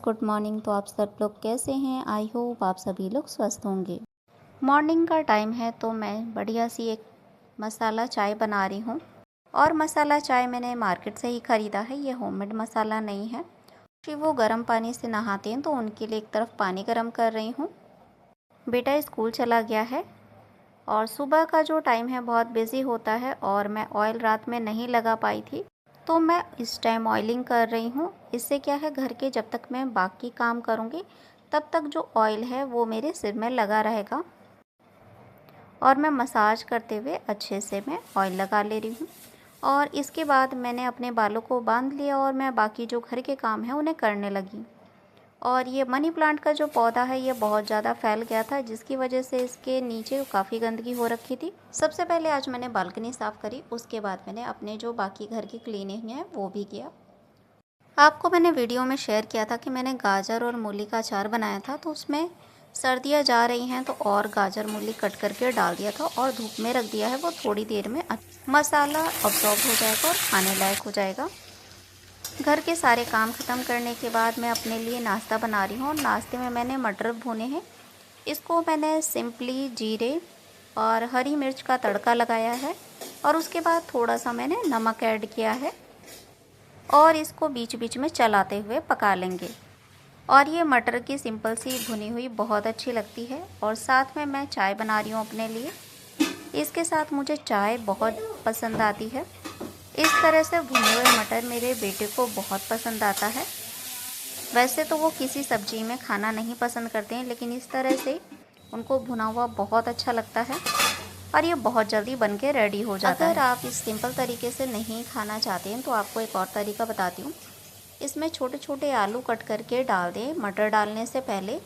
Good morning. तो आप सब लोग कैसे हैं? आई होप आप सभी लोग स्वस्थ होंगे। मॉर्निंग का टाइम है तो मैं बढ़िया सी एक मसाला चाय बना रही हूँ। और मसाला चाय मैंने मार्केट से ही ख़रीदा है, ये होममेड मसाला नहीं है। कि वो गर्म पानी से नहाते हैं तो उनके लिए एक तरफ पानी गर्म कर रही हूँ। बेटा स्कूल चला गया है और सुबह का जो टाइम है बहुत बिज़ी होता है और मैं ऑयल रात में नहीं लगा पाई थी, तो मैं इस टाइम ऑयलिंग कर रही हूँ। इससे क्या है, घर के जब तक मैं बाकी काम करूँगी तब तक जो ऑयल है वो मेरे सिर में लगा रहेगा और मैं मसाज करते हुए अच्छे से मैं ऑयल लगा ले रही हूँ। और इसके बाद मैंने अपने बालों को बांध लिया और मैं बाकी जो घर के काम हैं उन्हें करने लगी। और ये मनी प्लांट का जो पौधा है ये बहुत ज़्यादा फैल गया था, जिसकी वजह से इसके नीचे काफ़ी गंदगी हो रखी थी। सबसे पहले आज मैंने बालकनी साफ़ करी, उसके बाद मैंने अपने जो बाकी घर की क्लीनिंग है वो भी किया। आपको मैंने वीडियो में शेयर किया था कि मैंने गाजर और मूली का अचार बनाया था, तो उसमें सर्दियाँ जा रही हैं तो और गाजर मूली कट करके डाल दिया था और धूप में रख दिया है। वो थोड़ी देर में मसाला अब्जॉर्ब हो जाएगा और खाने लायक हो जाएगा। घर के सारे काम ख़त्म करने के बाद मैं अपने लिए नाश्ता बना रही हूँ और नाश्ते में मैंने मटर भुने हैं। इसको मैंने सिंपली जीरे और हरी मिर्च का तड़का लगाया है और उसके बाद थोड़ा सा मैंने नमक ऐड किया है और इसको बीच बीच में चलाते हुए पका लेंगे। और ये मटर की सिंपल सी भुनी हुई बहुत अच्छी लगती है। और साथ में मैं चाय बना रही हूँ अपने लिए। इसके साथ मुझे चाय बहुत पसंद आती है। इस तरह से भुने हुए मटर मेरे बेटे को बहुत पसंद आता है। वैसे तो वो किसी सब्जी में खाना नहीं पसंद करते हैं, लेकिन इस तरह से उनको भुना हुआ बहुत अच्छा लगता है और ये बहुत जल्दी बन के रेडी हो जाता है। अगर आप इस सिंपल तरीके से नहीं खाना चाहते हैं तो आपको एक और तरीका बताती हूँ। इसमें छोटे छोटे आलू कट करके डाल दें। मटर डालने से पहले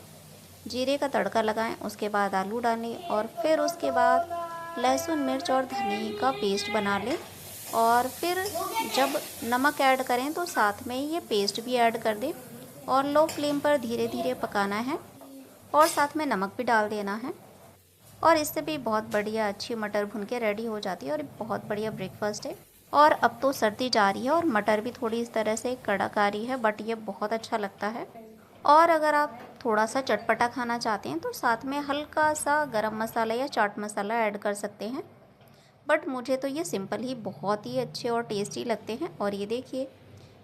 जीरे का तड़का लगाएं, उसके बाद आलू डालें और फिर उसके बाद लहसुन मिर्च और धनिया का पेस्ट बना लें। और फिर जब नमक ऐड करें तो साथ में ये पेस्ट भी ऐड कर दें और लो फ्लेम पर धीरे धीरे पकाना है और साथ में नमक भी डाल देना है। और इससे भी बहुत बढ़िया अच्छी मटर भुन के रेडी हो जाती है और बहुत बढ़िया ब्रेकफास्ट है। और अब तो सर्दी जा रही है और मटर भी थोड़ी इस तरह से कड़क आ रही है, बट ये बहुत अच्छा लगता है। और अगर आप थोड़ा सा चटपटा खाना चाहते हैं तो साथ में हल्का सा गरम मसाला या चाट मसाला ऐड कर सकते हैं, बट मुझे तो ये सिंपल ही बहुत ही अच्छे और टेस्टी लगते हैं। और ये देखिए,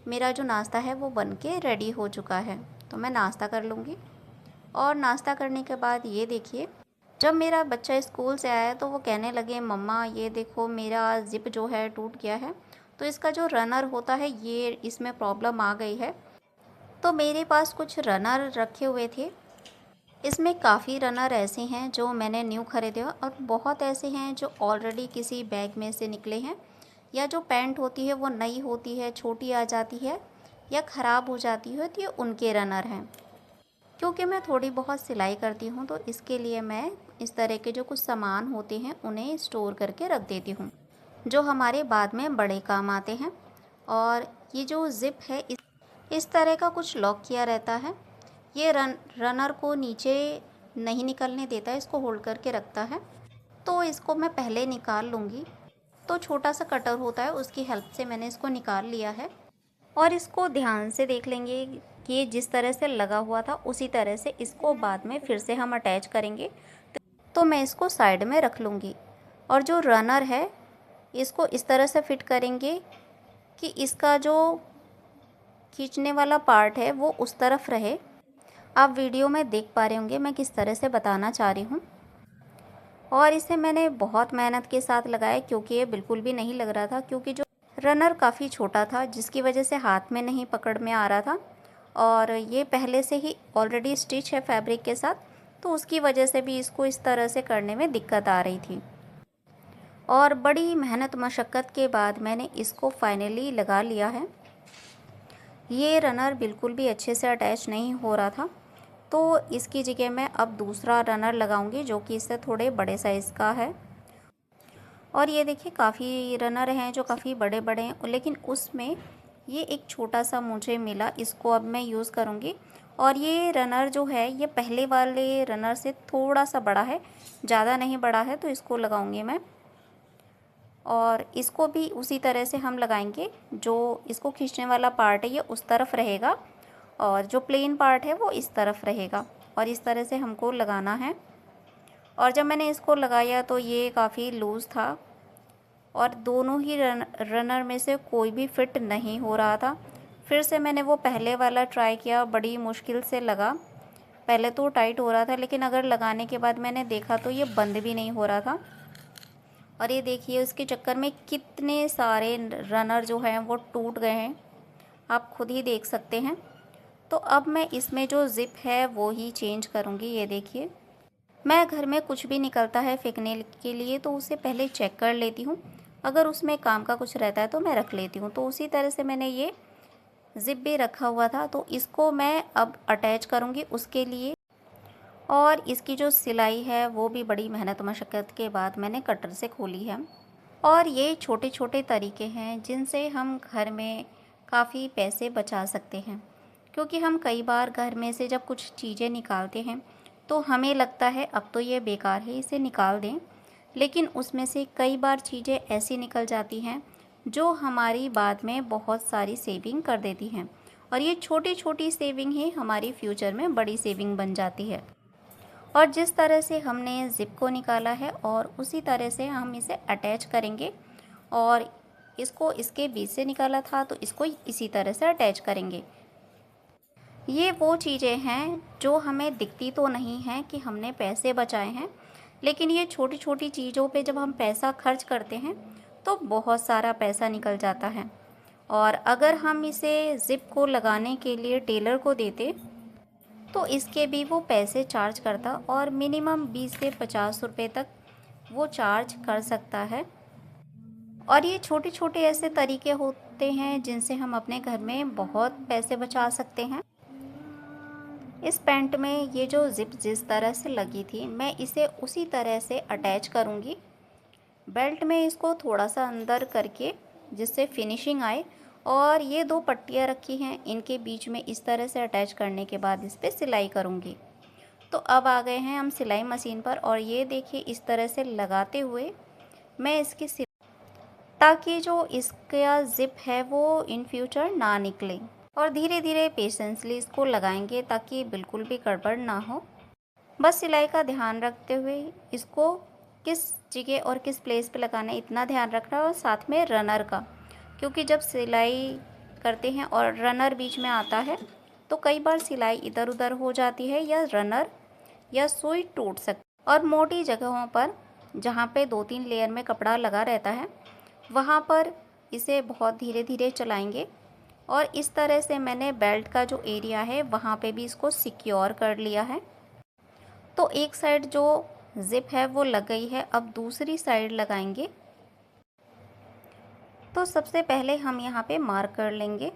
मेरा जो नाश्ता है वो बन के रेडी हो चुका है, तो मैं नाश्ता कर लूँगी। और नाश्ता करने के बाद ये देखिए, जब मेरा बच्चा स्कूल से आया तो वो कहने लगे, मम्मा ये देखो मेरा ज़िप जो है टूट गया है, तो इसका जो रनर होता है ये इसमें प्रॉब्लम आ गई है। तो मेरे पास कुछ रनर रखे हुए थे। इसमें काफ़ी रनर ऐसे हैं जो मैंने न्यू ख़रीदे और बहुत ऐसे हैं जो ऑलरेडी किसी बैग में से निकले हैं, या जो पैंट होती है वो नई होती है, छोटी आ जाती है या ख़राब हो जाती है, तो ये उनके रनर हैं। क्योंकि मैं थोड़ी बहुत सिलाई करती हूँ तो इसके लिए मैं इस तरह के जो कुछ सामान होते हैं उन्हें स्टोर करके रख देती हूँ, जो हमारे बाद में बड़े काम आते हैं। और ये जो ज़िप है इस तरह का कुछ लॉक किया रहता है। ये रनर को नीचे नहीं निकलने देता है, इसको होल्ड करके रखता है। तो इसको मैं पहले निकाल लूँगी। तो छोटा सा कटर होता है, उसकी हेल्प से मैंने इसको निकाल लिया है। और इसको ध्यान से देख लेंगे कि जिस तरह से लगा हुआ था उसी तरह से इसको बाद में फिर से हम अटैच करेंगे। तो मैं इसको साइड में रख लूँगी। और जो रनर है इसको इस तरह से फिट करेंगे कि इसका जो खींचने वाला पार्ट है वो उस तरफ रहे। आप वीडियो में देख पा रहे होंगे मैं किस तरह से बताना चाह रही हूँ। और इसे मैंने बहुत मेहनत के साथ लगाया क्योंकि ये बिल्कुल भी नहीं लग रहा था, क्योंकि जो रनर काफ़ी छोटा था जिसकी वजह से हाथ में नहीं पकड़ में आ रहा था। और ये पहले से ही ऑलरेडी स्टिच है फैब्रिक के साथ, तो उसकी वजह से भी इसको इस तरह से करने में दिक्कत आ रही थी। और बड़ी मेहनत मशक्क़त के बाद मैंने इसको फाइनली लगा लिया है। ये रनर बिल्कुल भी अच्छे से अटैच नहीं हो रहा था, तो इसकी जगह मैं अब दूसरा रनर लगाऊंगी जो कि इससे थोड़े बड़े साइज़ का है। और ये देखिए काफ़ी रनर हैं जो काफ़ी बड़े बड़े हैं, लेकिन उसमें ये एक छोटा सा मुझे मिला, इसको अब मैं यूज़ करूँगी। और ये रनर जो है ये पहले वाले रनर से थोड़ा सा बड़ा है, ज़्यादा नहीं बड़ा है, तो इसको लगाऊंगी मैं। और इसको भी उसी तरह से हम लगाएंगे, जो इसको खींचने वाला पार्ट है ये उस तरफ रहेगा और जो प्लेन पार्ट है वो इस तरफ रहेगा और इस तरह से हमको लगाना है। और जब मैंने इसको लगाया तो ये काफ़ी लूज़ था और दोनों ही रनर में से कोई भी फिट नहीं हो रहा था। फिर से मैंने वो पहले वाला ट्राई किया, बड़ी मुश्किल से लगा। पहले तो टाइट हो रहा था लेकिन अगर लगाने के बाद मैंने देखा तो ये बंद भी नहीं हो रहा था। और ये देखिए उसके चक्कर में कितने सारे रनर जो हैं वो टूट गए हैं, आप खुद ही देख सकते हैं। तो अब मैं इसमें जो ज़िप है वो ही चेंज करूँगी। ये देखिए, मैं घर में कुछ भी निकलता है फेंकने के लिए तो उसे पहले चेक कर लेती हूँ, अगर उसमें काम का कुछ रहता है तो मैं रख लेती हूँ। तो उसी तरह से मैंने ये ज़िप भी रखा हुआ था, तो इसको मैं अब अटैच करूँगी उसके लिए। और इसकी जो सिलाई है वो भी बड़ी मेहनत मशक्क़त के बाद मैंने कटर से खोली है। और ये छोटे छोटे तरीके हैं जिनसे हम घर में काफ़ी पैसे बचा सकते हैं, क्योंकि हम कई बार घर में से जब कुछ चीज़ें निकालते हैं तो हमें लगता है अब तो ये बेकार है, इसे निकाल दें, लेकिन उसमें से कई बार चीज़ें ऐसी निकल जाती हैं जो हमारी बाद में बहुत सारी सेविंग कर देती हैं। और ये छोटी छोटी सेविंग ही हमारी फ्यूचर में बड़ी सेविंग बन जाती है। और जिस तरह से हमने ज़िप को निकाला है और उसी तरह से हम इसे अटैच करेंगे, और इसको इसके बीच से निकाला था तो इसको इसी तरह से अटैच करेंगे। ये वो चीज़ें हैं जो हमें दिखती तो नहीं हैं कि हमने पैसे बचाए हैं, लेकिन ये छोटी छोटी चीज़ों पे जब हम पैसा खर्च करते हैं तो बहुत सारा पैसा निकल जाता है। और अगर हम इसे ज़िप को लगाने के लिए टेलर को देते तो इसके भी वो पैसे चार्ज करता और मिनिमम 20 से 50 रुपये तक वो चार्ज कर सकता है। और ये छोटे छोटे ऐसे तरीके होते हैं जिनसे हम अपने घर में बहुत पैसे बचा सकते हैं। इस पैंट में ये जो ज़िप जिस तरह से लगी थी मैं इसे उसी तरह से अटैच करूँगी। बेल्ट में इसको थोड़ा सा अंदर करके जिससे फिनिशिंग आए, और ये 2 पट्टियाँ रखी हैं इनके बीच में इस तरह से अटैच करने के बाद इस पर सिलाई करूँगी। तो अब आ गए हैं हम सिलाई मशीन पर, और ये देखिए इस तरह से लगाते हुए मैं इसकी ताकि जो इसका ज़िप है वो इन फ्यूचर ना निकले। और धीरे धीरे पेशेंसली इसको लगाएंगे ताकि बिल्कुल भी गड़बड़ ना हो। बस सिलाई का ध्यान रखते हुए इसको किस जगह और किस प्लेस पे लगाना है इतना ध्यान रखना है, और साथ में रनर का, क्योंकि जब सिलाई करते हैं और रनर बीच में आता है तो कई बार सिलाई इधर उधर हो जाती है या रनर या सुई टूट सकती। और मोटी जगहों पर जहाँ पे 2-3 लेयर में कपड़ा लगा रहता है वहाँ पर इसे बहुत धीरे धीरे चलाएंगे। और इस तरह से मैंने बेल्ट का जो एरिया है वहाँ पे भी इसको सिक्योर कर लिया है। तो एक साइड जो ज़िप है वो लग गई है, अब दूसरी साइड लगाएंगे। तो सबसे पहले हम यहाँ पे मार्क कर लेंगे,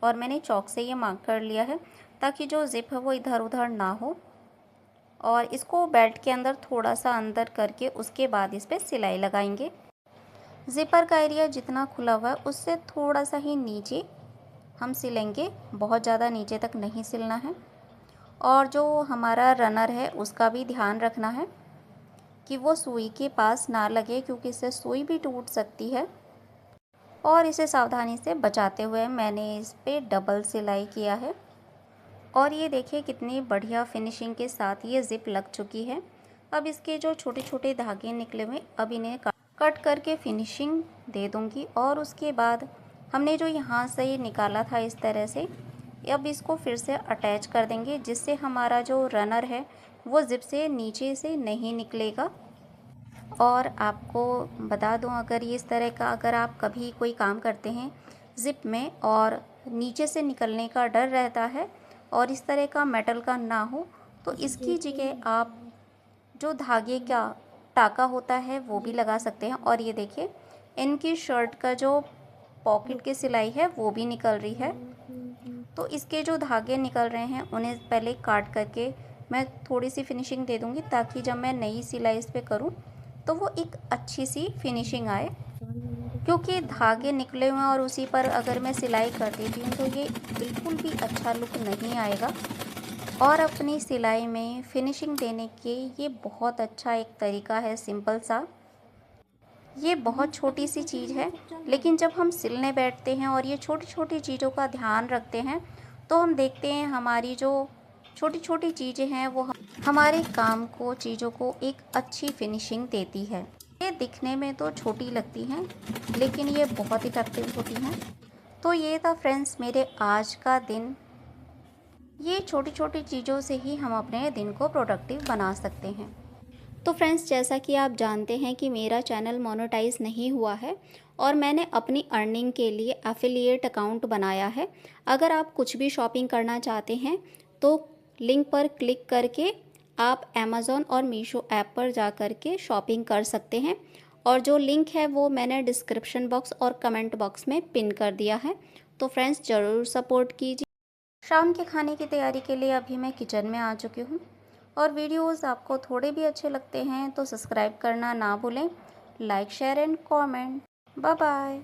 और मैंने चॉक से ये मार्क कर लिया है ताकि जो ज़िप है वो इधर उधर ना हो। और इसको बेल्ट के अंदर थोड़ा सा अंदर करके उसके बाद इस पर सिलाई लगाएंगे। ज़िपर का एरिया जितना खुला हुआ है उससे थोड़ा सा ही नीचे हम सिलेंगे, बहुत ज़्यादा नीचे तक नहीं सिलना है। और जो हमारा रनर है उसका भी ध्यान रखना है कि वो सुई के पास ना लगे, क्योंकि इससे सुई भी टूट सकती है। और इसे सावधानी से बचाते हुए मैंने इस पे डबल सिलाई किया है। और ये देखिए कितनी बढ़िया फिनिशिंग के साथ ये ज़िप लग चुकी है। अब इसके जो छोटे छोटे धागे निकले हुए अब इन्हें कट करके फिनिशिंग दे दूँगी। और उसके बाद हमने जो यहाँ से निकाला था इस तरह से, अब इसको फिर से अटैच कर देंगे जिससे हमारा जो रनर है वो ज़िप से नीचे से नहीं निकलेगा। और आपको बता दूं, अगर ये इस तरह का अगर आप कभी कोई काम करते हैं ज़िप में और नीचे से निकलने का डर रहता है और इस तरह का मेटल का ना हो, तो इसकी जगह आप जो धागे का टाका होता है वो भी लगा सकते हैं। और ये देखिए इनकी शर्ट का जो पॉकेट की सिलाई है वो भी निकल रही है। तो इसके जो धागे निकल रहे हैं उन्हें पहले काट करके मैं थोड़ी सी फिनिशिंग दे दूँगी ताकि जब मैं नई सिलाई इस पर करूँ तो वो एक अच्छी सी फिनिशिंग आए। क्योंकि धागे निकले हुए हैं और उसी पर अगर मैं सिलाई कर देती हूँ तो ये बिल्कुल भी अच्छा लुक नहीं आएगा। और अपनी सिलाई में फिनिशिंग देने के ये बहुत अच्छा एक तरीका है, सिंपल सा। ये बहुत छोटी सी चीज़ है, लेकिन जब हम सिलने बैठते हैं और ये छोटी छोटी चीज़ों का ध्यान रखते हैं तो हम देखते हैं हमारी जो छोटी छोटी चीज़ें हैं वो हमारे काम को, चीज़ों को एक अच्छी फिनिशिंग देती है। ये दिखने में तो छोटी लगती हैं लेकिन ये बहुत इफेक्टिव होती हैं। तो ये था फ्रेंड्स मेरे आज का दिन। ये छोटी छोटी चीज़ों से ही हम अपने दिन को प्रोडक्टिव बना सकते हैं। तो फ्रेंड्स, जैसा कि आप जानते हैं कि मेरा चैनल मोनेटाइज नहीं हुआ है और मैंने अपनी अर्निंग के लिए एफिलिएट अकाउंट बनाया है। अगर आप कुछ भी शॉपिंग करना चाहते हैं तो लिंक पर क्लिक करके आप अमेज़ॉन और मीशो ऐप पर जा कर के शॉपिंग कर सकते हैं और जो लिंक है वो मैंने डिस्क्रिप्शन बॉक्स और कमेंट बॉक्स में पिन कर दिया है। तो फ्रेंड्स, ज़रूर सपोर्ट कीजिए। शाम के खाने की तैयारी के लिए अभी मैं किचन में आ चुकी हूँ और वीडियोस आपको थोड़े भी अच्छे लगते हैं तो सब्सक्राइब करना ना भूलें। Like, share and comment. Bye bye.